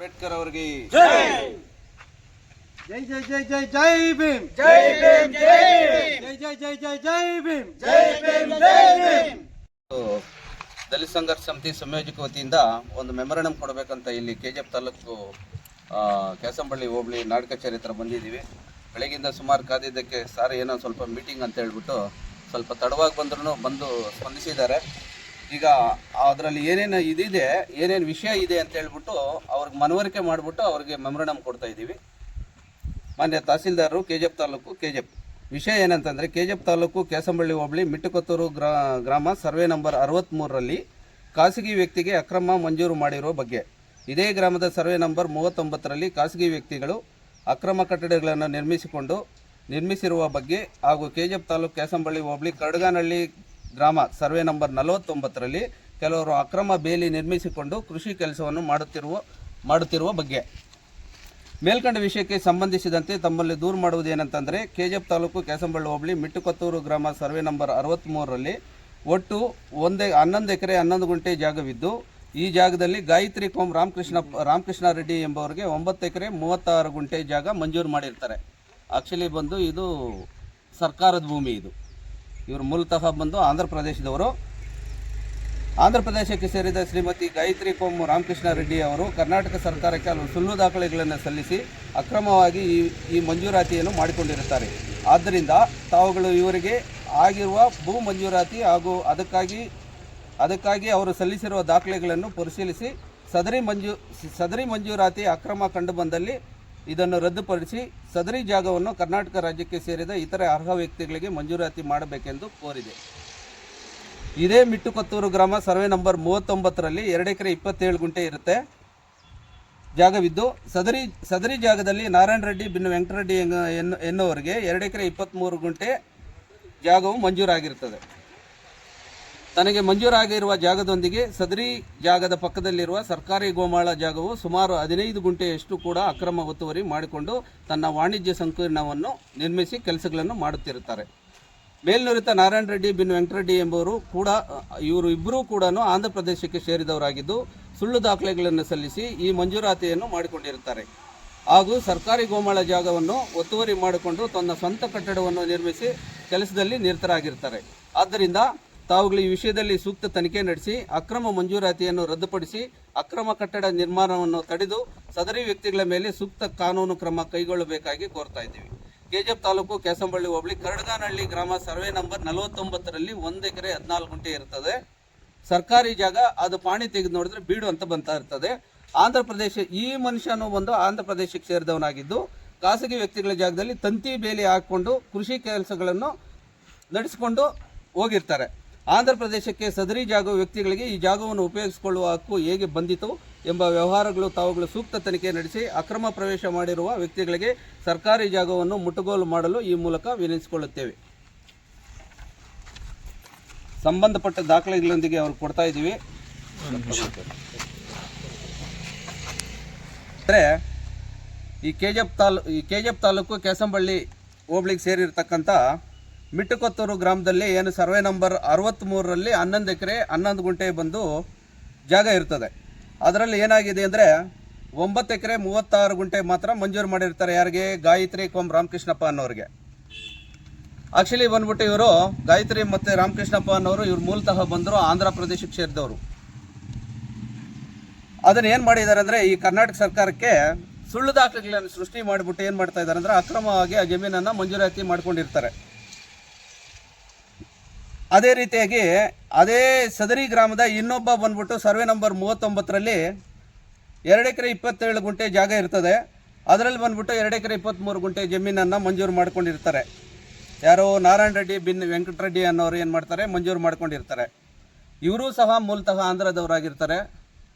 ಅಂಬೇಡ್ಕರ್ ಅವರಿಗೆ ಜೈ ಜೈ ಜೈ ಜೈ ಜೈ ಜೈ ಭೀಮ್ ಜೈ ಭೀಮ್ ಜೈ ಭೀಮ್ ಜೈ ಜೈ ಜೈ ಜೈ ಜೈ ಭೀಮ್ ಜೈ ಭೀಮ್ ಜೈ ಭೀಮ್. ದಲಿತ ಸಂಘರ್ಷ ಸಮಿತಿ ಸಂಯೋಜಕ ವತಿಯಿಂದ ಒಂದು ಮೆಮೊರಂಡಮ್ ಕೊಡಬೇಕಂತ ಇಲ್ಲಿ ಕೆಜಿಎಫ್ ತಾಲೂಕು ಕ್ಯಾಸಂಬಳ್ಳಿ ಹೋಬಳಿ ನಾಡ ಕಚೇರಿ ಹತ್ರ ಬಂದಿದ್ದೀವಿ. ಬೆಳಗಿಂದ ಸುಮಾರು ಕಾದಿದ್ದಕ್ಕೆ ಸಾರ್ ಏನೋ ಸ್ವಲ್ಪ ಮೀಟಿಂಗ್ ಅಂತ ಹೇಳ್ಬಿಟ್ಟು ಸ್ವಲ್ಪ ತಡವಾಗಿ ಬಂದು ಸ್ಪಂದಿಸಿದ್ದಾರೆ. ಈಗ ಅದರಲ್ಲಿ ಏನೇನು ಇದಿದೆ, ಏನೇನು ವಿಷಯ ಇದೆ ಅಂತ ಹೇಳ್ಬಿಟ್ಟು ಅವ್ರಿಗೆ ಮನವರಿಕೆ ಮಾಡಿಬಿಟ್ಟು ಅವ್ರಿಗೆ ಮೆಮೊರಂಡಮ್ ಕೊಡ್ತಾ ಇದ್ದೀವಿ. ಮಾನ್ಯ ತಹಸೀಲ್ದಾರರು ಕೆಜಿಎಫ್ ತಾಲೂಕು ವಿಷಯ ಏನಂತಂದರೆ, ಕೆಜಿಎಫ್ ತಾಲೂಕು ಕ್ಯಾಸಂಬಳ್ಳಿ ಹೋಬಳಿ ಮಿಟ್ಟುಕೊತ್ತೂರು ಗ್ರಾಮ ಸರ್ವೆ ನಂಬರ್ 63ರಲ್ಲಿ ಖಾಸಗಿ ವ್ಯಕ್ತಿಗೆ ಅಕ್ರಮ ಮಂಜೂರು ಮಾಡಿರುವ ಬಗ್ಗೆ, ಇದೇ ಗ್ರಾಮದ ಸರ್ವೆ ನಂಬರ್ 39ರಲ್ಲಿ ಖಾಸಗಿ ವ್ಯಕ್ತಿಗಳು ಅಕ್ರಮ ಕಟ್ಟಡಗಳನ್ನು ನಿರ್ಮಿಸಿರುವ ಬಗ್ಗೆ ಹಾಗೂ ಕೆಜಿಎಫ್ ತಾಲೂಕು ಕ್ಯಾಸಂಬಳ್ಳಿ ಹೋಬಳಿ ಕರಡ್ಗಾನಹಳ್ಳಿ ಗ್ರಾಮ ಸರ್ವೆ ನಂಬರ್ 49ರಲ್ಲಿ ಕೆಲವರು ಅಕ್ರಮ ಬೇಲಿ ನಿರ್ಮಿಸಿಕೊಂಡು ಕೃಷಿ ಕೆಲಸವನ್ನು ಮಾಡುತ್ತಿರುವ ಬಗ್ಗೆ ಮೇಲ್ಕಂಡ ವಿಷಯಕ್ಕೆ ಸಂಬಂಧಿಸಿದಂತೆ ತಮ್ಮಲ್ಲಿ ದೂರು ಮಾಡುವುದೇನೆಂತಂದರೆ, ಕೆಜಿಎಫ್ ತಾಲೂಕು ಕ್ಯಾಸಂಬಳ್ಳಿ ಹೋಬಳಿ ಮಿಟ್ಟುಕೊತ್ತೂರು ಗ್ರಾಮ ಸರ್ವೆ ನಂಬರ್ 63ರಲ್ಲಿ ಒಟ್ಟು 11 ಎಕರೆ 11 ಗುಂಟೆ ಜಾಗವಿದ್ದು, ಈ ಜಾಗದಲ್ಲಿ ಗಾಯತ್ರಿ ಕೋಮ್ ರಾಮಕೃಷ್ಣ ರೆಡ್ಡಿ ಎಂಬವರಿಗೆ 9 ಎಕರೆ 36 ಗುಂಟೆ ಜಾಗ ಮಂಜೂರು ಮಾಡಿರ್ತಾರೆ. ಆಕ್ಚುಲಿ ಇದು ಸರ್ಕಾರದ ಭೂಮಿ. ಇವರು ಮೂಲತಃ ಆಂಧ್ರ ಪ್ರದೇಶದವರು. ಆಂಧ್ರ ಪ್ರದೇಶಕ್ಕೆ ಸೇರಿದ ಶ್ರೀಮತಿ ಗಾಯತ್ರಿ ಕೋಮ್ ರಾಮಕೃಷ್ಣ ರೆಡ್ಡಿ ಅವರು ಕರ್ನಾಟಕ ಸರ್ಕಾರಕ್ಕೆ ಹಲವು ಸುಳ್ಳು ದಾಖಲೆಗಳನ್ನು ಸಲ್ಲಿಸಿ ಅಕ್ರಮವಾಗಿ ಈ ಮಂಜೂರಾತಿಯನ್ನು ಮಾಡಿಕೊಂಡಿರುತ್ತಾರೆ. ಆದ್ದರಿಂದ ತಾವುಗಳು ಇವರಿಗೆ ಆಗಿರುವ ಭೂ ಮಂಜೂರಾತಿ ಹಾಗೂ ಅದಕ್ಕಾಗಿ ಅವರು ಸಲ್ಲಿಸಿರುವ ದಾಖಲೆಗಳನ್ನು ಪರಿಶೀಲಿಸಿ ಸದರಿ ಮಂಜೂರಾತಿ ಅಕ್ರಮ ಕಂಡುಬಂದಲ್ಲಿ ಇದನ್ನು ರದ್ದುಪಡಿಸಿ ಸದರಿ ಜಾಗವನ್ನು ಕರ್ನಾಟಕ ರಾಜ್ಯಕ್ಕೆ ಸೇರಿದ ಇತರೆ ಅರ್ಹ ವ್ಯಕ್ತಿಗಳಿಗೆ ಮಂಜೂರಾತಿ ಮಾಡಬೇಕೆಂದು ಕೋರಿದೆ. ಇದೇ ಮಿಟ್ಟುಕೊತ್ತೂರು ಗ್ರಾಮ ಸರ್ವೆ ನಂಬರ್ 39ರಲ್ಲಿ 2 ಎಕರೆ 27 ಗುಂಟೆ ಇರುತ್ತೆ ಜಾಗವಿದ್ದು, ಸದರಿ ಜಾಗದಲ್ಲಿ ನಾರಾಯಣ ರೆಡ್ಡಿ ಬಿನ್ ವೆಂಕಟರೆಡ್ಡಿ ಎನ್ನುವರಿಗೆ 2 ಎಕರೆ 23 ಗುಂಟೆ ಜಾಗವು ಮಂಜೂರಾಗಿರುತ್ತದೆ. ತನಗೆ ಮಂಜೂರಾಗಿರುವ ಜಾಗದೊಂದಿಗೆ ಸದರಿ ಜಾಗದ ಪಕ್ಕದಲ್ಲಿರುವ ಸರ್ಕಾರಿ ಗೋಮಾಳ ಜಾಗವು ಸುಮಾರು 15 ಗುಂಟೆಯಷ್ಟು ಕೂಡ ಅಕ್ರಮ ಒತ್ತುವರಿ ಮಾಡಿಕೊಂಡು ತನ್ನ ವಾಣಿಜ್ಯ ಸಂಕೀರ್ಣವನ್ನು ನಿರ್ಮಿಸಿ ಕೆಲಸಗಳನ್ನು ಮಾಡುತ್ತಿರುತ್ತಾರೆ. ಮೇಲ್ನುರಿತ ನಾರಾಯಣ ರೆಡ್ಡಿ ಬಿನ್ ವೆಂಕಟರೆಡ್ಡಿ ಎಂಬುವರು ಇವರು ಇಬ್ಬರೂ ಕೂಡ ಆಂಧ್ರ ಪ್ರದೇಶಕ್ಕೆ ಸೇರಿದವರಾಗಿದ್ದು, ಸುಳ್ಳು ದಾಖಲೆಗಳನ್ನು ಸಲ್ಲಿಸಿ ಈ ಮಂಜೂರಾತಿಯನ್ನು ಮಾಡಿಕೊಂಡಿರುತ್ತಾರೆ ಹಾಗೂ ಸರ್ಕಾರಿ ಗೋಮಾಳ ಜಾಗವನ್ನು ಒತ್ತುವರಿ ಮಾಡಿಕೊಂಡು ತನ್ನ ಸ್ವಂತ ಕಟ್ಟಡವನ್ನು ನಿರ್ಮಿಸಿ ಕೆಲಸದಲ್ಲಿ ನಿರತರಾಗಿರ್ತಾರೆ. ಆದ್ದರಿಂದ ತಾವುಗಳು ಈ ವಿಷಯದಲ್ಲಿ ಸೂಕ್ತ ತನಿಖೆ ನಡೆಸಿ ಅಕ್ರಮ ಮಂಜೂರಾತಿಯನ್ನು ರದ್ದುಪಡಿಸಿ ಅಕ್ರಮ ಕಟ್ಟಡ ನಿರ್ಮಾಣವನ್ನು ತಡೆದು ಸದರಿ ವ್ಯಕ್ತಿಗಳ ಮೇಲೆ ಸೂಕ್ತ ಕಾನೂನು ಕ್ರಮ ಕೈಗೊಳ್ಳಬೇಕಾಗಿ ಕೋರ್ತಾ ಇದ್ದೀವಿ. ಕೆಜಿಎಫ್ ತಾಲೂಕು ಕ್ಯಾಸಂಬಳ್ಳಿ ಹೋಬಳಿ ಕರಡ್ಗಾನಹಳ್ಳಿ ಗ್ರಾಮ ಸರ್ವೆ ನಂಬರ್ 49ರಲ್ಲಿ 1 ಎಕರೆ 14 ಗುಂಟೆ ಇರ್ತದೆ. ಸರ್ಕಾರಿ ಜಾಗ, ಅದು ಪಾಣಿ ತೆಗೆದು ನೋಡಿದ್ರೆ ಬೀಡು ಅಂತ ಬಂತಾ ಇರ್ತದೆ. ಆಂಧ್ರ ಪ್ರದೇಶ, ಈ ಮನುಷ್ಯನು ಆಂಧ್ರ ಪ್ರದೇಶಕ್ಕೆ ಸೇರಿದವನಾಗಿದ್ದು ಖಾಸಗಿ ವ್ಯಕ್ತಿಗಳ ಜಾಗದಲ್ಲಿ ತಂತಿ ಬೇಲಿ ಹಾಕಿಕೊಂಡು ಕೃಷಿ ಕೆಲಸಗಳನ್ನು ನಡೆಸಿಕೊಂಡು ಹೋಗಿರ್ತಾರೆ. ಆಂಧ್ರ ಪ್ರದೇಶಕ್ಕೆ ಸದರಿ ಜಾಗ ವ್ಯಕ್ತಿಗಳಿಗೆ ಈ ಜಾಗವನ್ನು ಉಪಯೋಗಿಸಿಕೊಳ್ಳುವ ಹಕ್ಕು ಹೇಗೆ ಬಂದಿತು ಎಂಬ ವ್ಯವಹಾರಗಳು ತಾವುಗಳು ಸೂಕ್ತ ತನಿಖೆ ನಡೆಸಿ ಅಕ್ರಮ ಪ್ರವೇಶ ಮಾಡಿರುವ ವ್ಯಕ್ತಿಗಳಿಗೆ ಸರ್ಕಾರಿ ಜಾಗವನ್ನು ಮುಟ್ಟುಗೋಲು ಮಾಡಲು ಈ ಮೂಲಕ ವಿನಂತಿಸಿಕೊಳ್ಳುತ್ತೇವೆ. ಸಂಬಂಧಪಟ್ಟ ದಾಖಲೆಗಳೊಂದಿಗೆ ಅವ್ರು ಕೊಡ್ತಾ ಇದ್ದೀವಿ. ಅಂದರೆ ಈ ಕೆಜಿಎಫ್ ತಾಲೂಕು ಕ್ಯಾಸಂಬಳ್ಳಿ ಹೋಬಳಿಗೆ ಸೇರಿರ್ತಕ್ಕಂಥ ಮಿಟ್ಟುಕೊತ್ತೂರು ಗ್ರಾಮದಲ್ಲಿ ಏನು ಸರ್ವೆ ನಂಬರ್ 63ರಲ್ಲಿ 11 ಎಕರೆ 11 ಗುಂಟೆ ಜಾಗ ಇರ್ತದೆ. ಅದರಲ್ಲಿ ಏನಾಗಿದೆ ಅಂದರೆ 9 ಎಕರೆ 36 ಗುಂಟೆ ಮಾತ್ರ ಮಂಜೂರು ಮಾಡಿರ್ತಾರೆ. ಯಾರಿಗೆ? ಗಾಯತ್ರಿ ಕೋಮ್ ರಾಮಕೃಷ್ಣಪ್ಪ ಅನ್ನೋರಿಗೆ. ಆಕ್ಚುಲಿ ಇವರು ಗಾಯತ್ರಿ ಮತ್ತು ರಾಮಕೃಷ್ಣಪ್ಪ ಅನ್ನೋರು ಇವ್ರು ಮೂಲತಃ ಆಂಧ್ರ ಪ್ರದೇಶಕ್ಕೆ ಸೇರಿದವರು. ಅದನ್ನು ಏನು ಮಾಡಿದ್ದಾರೆ ಅಂದರೆ, ಈ ಕರ್ನಾಟಕ ಸರ್ಕಾರಕ್ಕೆ ಸುಳ್ಳು ದಾಖಲೆಗಳನ್ನು ಸೃಷ್ಟಿ ಮಾಡಿಬಿಟ್ಟು ಏನು ಮಾಡ್ತಾ ಇದ್ದಾರೆ ಅಂದರೆ ಅಕ್ರಮವಾಗಿ ಆ ಜಮೀನನ್ನು ಮಂಜೂರಾತಿ ಮಾಡ್ಕೊಂಡಿರ್ತಾರೆ. ಅದೇ ರೀತಿಯಾಗಿ ಅದೇ ಸದರಿ ಗ್ರಾಮದ ಇನ್ನೊಬ್ಬ ಸರ್ವೆ ನಂಬರ್ 39ರಲ್ಲಿ 2 ಎಕರೆ 27 ಗುಂಟೆ ಜಾಗ ಇರ್ತದೆ. ಅದರಲ್ಲಿ 2 ಎಕರೆ 23 ಗುಂಟೆ ಜಮೀನನ್ನು ಮಂಜೂರು ಮಾಡ್ಕೊಂಡಿರ್ತಾರೆ. ಯಾರೋ ನಾರಾಯಣ ರೆಡ್ಡಿ ಬಿನ್ ವೆಂಕಟರೆಡ್ಡಿ ಅನ್ನೋರು ಏನು ಮಾಡ್ತಾರೆ, ಮಂಜೂರು ಮಾಡ್ಕೊಂಡಿರ್ತಾರೆ. ಇವರು ಸಹ ಮೂಲತಃ ಆಂಧ್ರದವರಾಗಿರ್ತಾರೆ.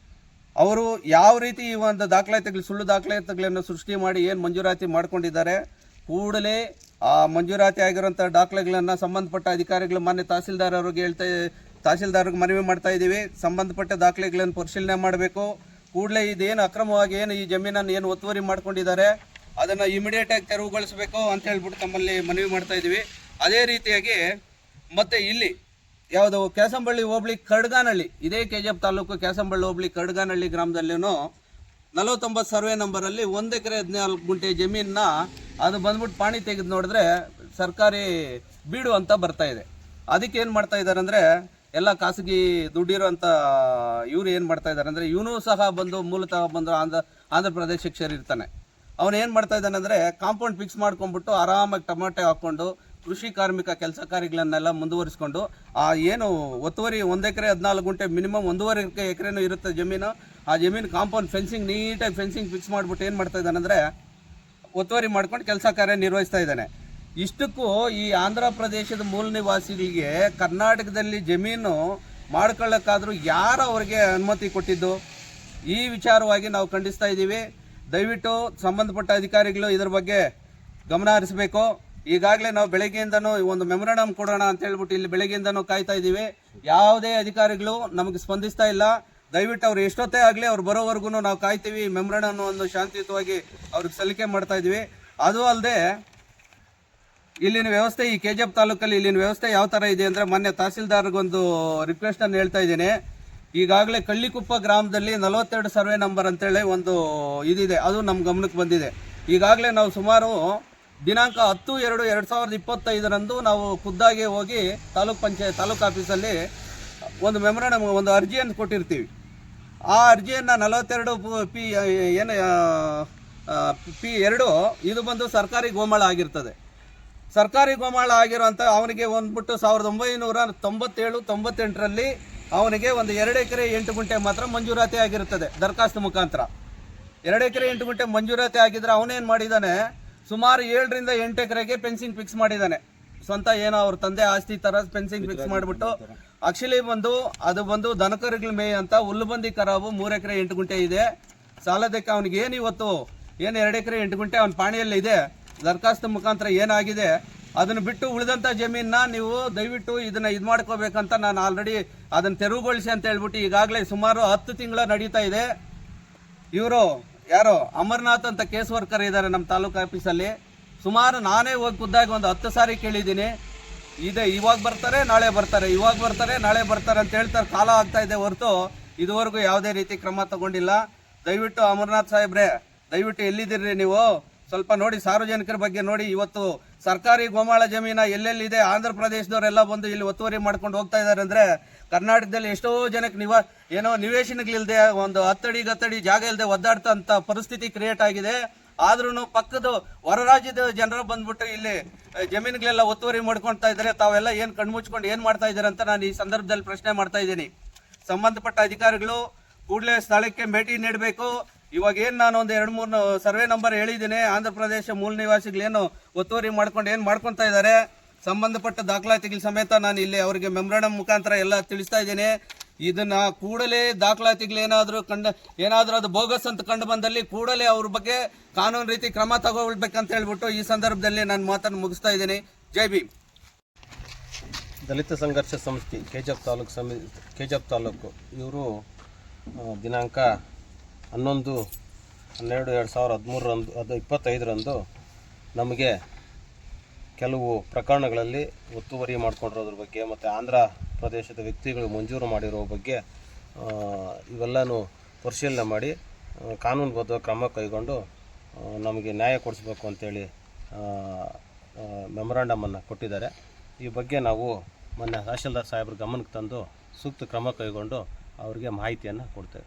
ಅವರು ಯಾವ ರೀತಿ ಈ ಒಂದು ಸುಳ್ಳು ದಾಖಲಾತಿಗಳನ್ನು ಸೃಷ್ಟಿ ಮಾಡಿ ಏನು ಮಂಜೂರಾತಿ ಮಾಡ್ಕೊಂಡಿದ್ದಾರೆ, ಕೂಡಲೇ ಆ ಮಂಜೂರಾತಿ ಆಗಿರುವಂಥ ದಾಖಲೆಗಳನ್ನು ಸಂಬಂಧಪಟ್ಟ ಅಧಿಕಾರಿಗಳು ಮಾನ್ಯ ತಹಸೀಲ್ದಾರ್ಗೆ ಮನವಿ ಮಾಡ್ತಾ ಇದ್ದೀವಿ. ಸಂಬಂಧಪಟ್ಟ ದಾಖಲೆಗಳನ್ನು ಪರಿಶೀಲನೆ ಮಾಡಬೇಕು. ಕೂಡಲೇ ಇದೇನು ಅಕ್ರಮವಾಗಿ ಈ ಜಮೀನನ್ನು ಏನು ಒತ್ತುವರಿ ಮಾಡ್ಕೊಂಡಿದ್ದಾರೆ ಅದನ್ನು ಇಮಿಡಿಯೇಟಾಗಿ ತೆರವುಗೊಳಿಸಬೇಕು ಅಂತ ಹೇಳ್ಬಿಟ್ಟು ತಮ್ಮಲ್ಲಿ ಮನವಿ ಮಾಡ್ತಾ ಇದ್ದೀವಿ. ಅದೇ ರೀತಿಯಾಗಿ ಮತ್ತು ಇಲ್ಲಿ ಯಾವುದು ಕ್ಯಾಸಂಬಳ್ಳಿ ಹೋಬಳಿ ಕರಡ್ಗಾನಹಳ್ಳಿ, ಇದೇ ಕೆಜಿಎಫ್ ತಾಲೂಕು ಕ್ಯಾಸಂಬಳ್ಳಿ ಹೋಬಳಿ ಕರಡ್ಗಾನಹಳ್ಳಿ ಗ್ರಾಮದಲ್ಲಿನೂ 49 ಸರ್ವೆ ನಂಬರಲ್ಲಿ 1 ಎಕರೆ 14 ಗುಂಟೆ ಜಮೀನನ್ನ ಅದು ಬಂದ್ಬಿಟ್ಟು ಪಾಣಿ ತೆಗೆದು ನೋಡಿದ್ರೆ ಸರ್ಕಾರಿ ಬೀಡು ಅಂತ ಬರ್ತಾ ಇದೆ. ಅದಕ್ಕೆ ಏನು ಮಾಡ್ತಾ ಇದ್ದಾರೆ ಅಂದರೆ ಎಲ್ಲ ಖಾಸಗಿ ದುಡ್ಡಿರೋಂಥ ಇವರು ಏನು ಮಾಡ್ತಾ ಇದ್ದಾರೆ ಅಂದರೆ ಇವನು ಸಹ ಬಂದು ಮೂಲತಃ ಬಂದು ಆಂಧ್ರ ಪ್ರದೇಶಕ್ಕೆ ಸೇರಿರ್ತಾನೆ. ಅವನು ಏನು ಮಾಡ್ತಾ ಇದ್ದಾನೆ ಅಂದರೆ ಕಾಂಪೌಂಡ್ ಫಿಕ್ಸ್ ಮಾಡ್ಕೊಂಡ್ಬಿಟ್ಟು ಆರಾಮಾಗಿ ಟೊಮೆಟೊ ಹಾಕ್ಕೊಂಡು ಕೃಷಿ ಕಾರ್ಮಿಕ ಕೆಲಸ ಕಾರ್ಯಗಳನ್ನೆಲ್ಲ ಮುಂದುವರಿಸ್ಕೊಂಡು ಆ ಏನು ಒತ್ತುವರಿ 1 ಎಕರೆ 14 ಗುಂಟೆ ಮಿನಿಮಮ್ 1.5 ಎಕರೆನೂ ಇರುತ್ತೆ ಜಮೀನು. ಆ ಜಮೀನು ಕಾಂಪೌಂಡ್ ಫೆನ್ಸಿಂಗ್ ನೀಟಾಗಿ ಫೆನ್ಸಿಂಗ್ ಫಿಕ್ಸ್ ಮಾಡಿಬಿಟ್ಟು ಏನು ಮಾಡ್ತಾ ಇದ್ದಾನೆ ಅಂದರೆ ಒತ್ತುವರಿ ಮಾಡ್ಕೊಂಡು ಕೆಲಸ ಕಾರ್ಯ ನಿರ್ವಹಿಸ್ತಾ ಇದ್ದಾನೆ. ಇಷ್ಟಕ್ಕೂ ಈ ಆಂಧ್ರ ಪ್ರದೇಶದ ಮೂಲ ನಿವಾಸಿಗಳಿಗೆ ಕರ್ನಾಟಕದಲ್ಲಿ ಜಮೀನು ಮಾಡ್ಕೊಳ್ಳೋಕ್ಕಾದರೂ ಯಾರು ಅವ್ರಿಗೆ ಅನುಮತಿ ಕೊಟ್ಟಿದ್ದು? ಈ ವಿಚಾರವಾಗಿ ನಾವು ಖಂಡಿಸ್ತಾ ಇದ್ದೀವಿ. ದಯವಿಟ್ಟು ಸಂಬಂಧಪಟ್ಟ ಅಧಿಕಾರಿಗಳು ಇದ್ರ ಬಗ್ಗೆ ಗಮನ ಹರಿಸಬೇಕು. ಈಗಾಗಲೇ ನಾವು ಬೆಳಗ್ಗೆಯಿಂದನೂ ಒಂದು ಮೆಮೊರಾಂಡಮ್ ಕೊಡೋಣ ಅಂತ ಹೇಳ್ಬಿಟ್ಟು ಇಲ್ಲಿ ಬೆಳಗ್ಗೆಯಿಂದನೂ ಕಾಯ್ತಾ ಇದ್ದೀವಿ. ಯಾವುದೇ ಅಧಿಕಾರಿಗಳು ನಮಗೆ ಸ್ಪಂದಿಸ್ತಾ ಇಲ್ಲ. ದಯವಿಟ್ಟು ಅವ್ರು ಎಷ್ಟೊತ್ತೇ ಆಗಲಿ ಅವ್ರು ಬರೋವರೆಗೂ ನಾವು ಕಾಯ್ತೀವಿ. ಮೆಮೊರಾಂಡಮ್ ಒಂದು ಶಾಂತಿಯುತವಾಗಿ ಅವ್ರಿಗೆ ಸಲ್ಲಿಕೆ ಮಾಡ್ತಾ ಇದ್ವಿ. ಅದು ಅಲ್ಲದೆ ಇಲ್ಲಿನ ವ್ಯವಸ್ಥೆ ಈ ಕೆಜಿಎಫ್ ತಾಲೂಕಲ್ಲಿ ಇಲ್ಲಿನ ವ್ಯವಸ್ಥೆ ಯಾವ ಥರ ಇದೆ ಅಂದರೆ ಮೊನ್ನೆ ತಹಸೀಲ್ದಾರ್ಗೊಂದು ರಿಕ್ವೆಸ್ಟನ್ನು ಹೇಳ್ತಾ ಇದ್ದೀನಿ. ಈಗಾಗಲೇ ಕಳ್ಳಿಕುಪ್ಪ ಗ್ರಾಮದಲ್ಲಿ 42 ಸರ್ವೆ ನಂಬರ್ ಅಂತೇಳಿ ಒಂದು ಇದಿದೆ, ಅದು ನಮ್ಮ ಗಮನಕ್ಕೆ ಬಂದಿದೆ. ಈಗಾಗಲೇ ನಾವು ಸುಮಾರು ದಿನಾಂಕ 10/2/2025 ನಾವು ಖುದ್ದಾಗಿ ಹೋಗಿ ತಾಲೂಕು ಆಫೀಸಲ್ಲಿ ಒಂದು ಮೆಮೊರಾಂಡಮ್ ಒಂದು ಅರ್ಜಿಯನ್ನು ಕೊಟ್ಟಿರ್ತೀವಿ. ಆ ಅರ್ಜಿಯನ್ನು 42P2 ಇದು ಬಂದು ಸರ್ಕಾರಿ ಗೋಮಾಳ ಆಗಿರ್ತದೆ. ಸರ್ಕಾರಿ ಗೋಮಾಳ ಆಗಿರುವಂಥ ಅವನಿಗೆ ಒಂದ್ಬಿಟ್ಟು 1997-98ರಲ್ಲಿ ಅವನಿಗೆ ಒಂದು 2 ಎಕರೆ 8 ಗುಂಟೆ ಮಾತ್ರ ಮಂಜೂರಾತಿ ಆಗಿರುತ್ತದೆ ದರಖಾಸ್ತು ಮುಖಾಂತರ. 2 ಎಕರೆ 8 ಗುಂಟೆ ಮಂಜೂರಾತಿ ಆಗಿದ್ರೆ ಅವನೇನು ಮಾಡಿದ್ದಾನೆ, ಸುಮಾರು 7ರಿಂದ 8 ಎಕರೆಗೆ ಫೆನ್ಸಿಂಗ್ ಫಿಕ್ಸ್ ಮಾಡಿದ್ದಾನೆ. ಸ್ವಂತ ಏನೋ ಅವ್ರ ತಂದೆ ಆಸ್ತಿ ಥರ ಫೆನ್ಸಿಂಗ್ ಫಿಕ್ಸ್ ಮಾಡಿಬಿಟ್ಟು ಆಕ್ಚುಲಿ ಅದು ಬಂದು ದನಕರುಗಳ ಮೇಯ ಅಂತ ಹುಲ್ಲುಬಂದಿ ಕರಾವು 3 ಎಕರೆ 8 ಗುಂಟೆ ಇದೆ. ಸಾಲದಕ್ಕೆ ಅವನಿಗೆ ಏನು ಇವತ್ತು 2 ಎಕರೆ 8 ಗುಂಟೆ ಅವನ ಪಾಣಿಯಲ್ಲಿ ಇದೆ. ದರಖಾಸ್ತು ಮುಖಾಂತರ ಏನಾಗಿದೆ ಅದನ್ನು ಬಿಟ್ಟು ಉಳಿದಂಥ ಜಮೀನನ್ನ ನೀವು ದಯವಿಟ್ಟು ಇದನ್ನು ಇದು ಮಾಡ್ಕೋಬೇಕಂತ ನಾನು ಆಲ್ರೆಡಿ ಅದನ್ನು ತೆರವುಗೊಳಿಸಿ ಅಂತ ಹೇಳ್ಬಿಟ್ಟು ಈಗಾಗಲೇ ಸುಮಾರು 10 ತಿಂಗಳ ನಡೀತಾ ಇದೆ. ಇವರು ಯಾರೋ ಅಮರ್ನಾಥ್ ಅಂತ ಕೇಸ್ ವರ್ಕರ್ ಇದ್ದಾರೆ ನಮ್ಮ ತಾಲೂಕು ಆಫೀಸಲ್ಲಿ. ಸುಮಾರು ನಾನೇ ಹೋಗಿ ಖುದ್ದಾಗಿ ಒಂದು 10 ಸಾರಿ ಕೇಳಿದ್ದೀನಿ. ಇವಾಗ ಬರ್ತಾರೆ ನಾಳೆ ಬರ್ತಾರೆ, ಇವಾಗ ಬರ್ತಾರೆ ನಾಳೆ ಬರ್ತಾರೆ ಅಂತ ಹೇಳ್ತಾರೆ. ಕಾಲ ಆಗ್ತಾ ಇದೆ ಹೊರತು ಇದುವರೆಗೂ ಯಾವುದೇ ರೀತಿ ಕ್ರಮ ತಗೊಂಡಿಲ್ಲ. ದಯವಿಟ್ಟು ಅಮರ್ನಾಥ್ ಸಾಹೇಬ್ರೆ, ದಯವಿಟ್ಟು ಎಲ್ಲಿದ್ದೀರಿ ನೀವು? ಸ್ವಲ್ಪ ನೋಡಿ, ಸಾರ್ವಜನಿಕರ ಬಗ್ಗೆ ನೋಡಿ. ಇವತ್ತು ಸರ್ಕಾರಿ ಗೋಮಾಳ ಜಮೀನ ಎಲ್ಲೆಲ್ಲಿದೆ ಆಂಧ್ರ ಪ್ರದೇಶದವರೆಲ್ಲ ಬಂದು ಇಲ್ಲಿ ಒತ್ತುವರಿ ಮಾಡ್ಕೊಂಡು ಹೋಗ್ತಾ ಇದ್ದಾರೆ ಅಂದರೆ ಕರ್ನಾಟಕದಲ್ಲಿ ಎಷ್ಟೋ ಜನಕ್ಕೆ ನಿವೇಶನಗಳಿಲ್ಲದೆ ಒಂದು 10 ಅಡಿ 10 ಅಡಿ ಜಾಗ ಇಲ್ಲದೆ ಒದ್ದಾಡ್ತಂಥ ಪರಿಸ್ಥಿತಿ ಕ್ರಿಯೇಟ್ ಆಗಿದೆ. ಆದ್ರೂ ಪಕ್ಕದ ಹೊರ ರಾಜ್ಯದ ಜನರು ಬಂದ್ಬಿಟ್ಟು ಇಲ್ಲಿ ಜಮೀನುಗಳೆಲ್ಲ ಒತ್ತುವರಿ ಮಾಡ್ಕೊಳ್ತಾ ಇದ್ದಾರೆ. ತಾವೆಲ್ಲ ಏನು ಕಣ್ಮುಚ್ಕೊಂಡು ಏನು ಮಾಡ್ತಾ ಇದ್ದಾರೆ ಅಂತ ನಾನು ಈ ಸಂದರ್ಭದಲ್ಲಿ ಪ್ರಶ್ನೆ ಮಾಡ್ತಾ ಇದ್ದೀನಿ. ಸಂಬಂಧಪಟ್ಟ ಅಧಿಕಾರಿಗಳು ಕೂಡಲೇ ಸ್ಥಳಕ್ಕೆ ಭೇಟಿ ನೀಡಬೇಕು. ಇವಾಗ ಏನು ನಾನು ಒಂದು 2-3 ಸರ್ವೆ ನಂಬರ್ ಹೇಳಿದ್ದೀನಿ. ಆಂಧ್ರ ಪ್ರದೇಶ ಮೂಲ ನಿವಾಸಿಗಳೇನು ಒತ್ತುವರಿ ಮಾಡ್ಕೊಂಡು ಏನು ಮಾಡ್ಕೊತಾ ಇದ್ದಾರೆ, ಸಂಬಂಧಪಟ್ಟ ದಾಖಲಾತಿಗಳ ಸಮೇತ ನಾನು ಇಲ್ಲಿ ಅವರಿಗೆ ಮೆಮೊರಾಂಡಮ್ ಮುಖಾಂತರ ಎಲ್ಲ ತಿಳಿಸ್ತಾ ಇದ್ದೀನಿ. ಇದನ್ನ ಕೂಡಲೇ ದಾಖಲಾತಿಗಳೇನಾದರೂ ಏನಾದರೂ ಅದು ಬೋಗಸ್ ಅಂತ ಕಂಡು ಬಂದಲ್ಲಿ ಕೂಡಲೇ ಅವ್ರ ಬಗ್ಗೆ ಕಾನೂನು ರೀತಿ ಕ್ರಮ ತಗೊಳ್ಬೇಕಂತ ಹೇಳ್ಬಿಟ್ಟು ಈ ಸಂದರ್ಭದಲ್ಲಿ ನಾನು ಮಾತನ್ನು ಮುಗಿಸ್ತಾ ಇದ್ದೀನಿ. ಜೈ ಭೀಮ್. ದಲಿತ ಸಂಘರ್ಷ ಸಮಿತಿ ಕೆಜಿಎಫ್ ತಾಲೂಕು ಇವರು ದಿನಾಂಕ 11/12/2013 ನಮಗೆ ಕೆಲವು ಪ್ರಕರಣಗಳಲ್ಲಿ ಒತ್ತುವರಿ ಮಾಡ್ಕೊಂಡಿರೋದ್ರ ಬಗ್ಗೆ ಮತ್ತು ಆಂಧ್ರ ಪ್ರದೇಶದ ವ್ಯಕ್ತಿಗಳು ಮಂಜೂರು ಮಾಡಿರೋ ಬಗ್ಗೆ ಇವೆಲ್ಲನೂ ಪರಿಶೀಲನೆ ಮಾಡಿ ಕಾನೂನುಬದ್ಧ ಕ್ರಮ ಕೈಗೊಂಡು ನಮಗೆ ನ್ಯಾಯ ಕೊಡಿಸ್ಬೇಕು ಅಂತೇಳಿ ಮೆಮೊರಾಂಡಮನ್ನು ಕೊಟ್ಟಿದ್ದಾರೆ. ಈ ಬಗ್ಗೆ ನಾವು ಮೊನ್ನೆ ತಹಶೀಲ್ದಾರ್ ಸಾಹೇಬ್ರ ಗಮನಕ್ಕೆ ತಂದು ಸೂಕ್ತ ಕ್ರಮ ಕೈಗೊಂಡು ಅವರಿಗೆ ಮಾಹಿತಿಯನ್ನು ಕೊಡ್ತೇವೆ.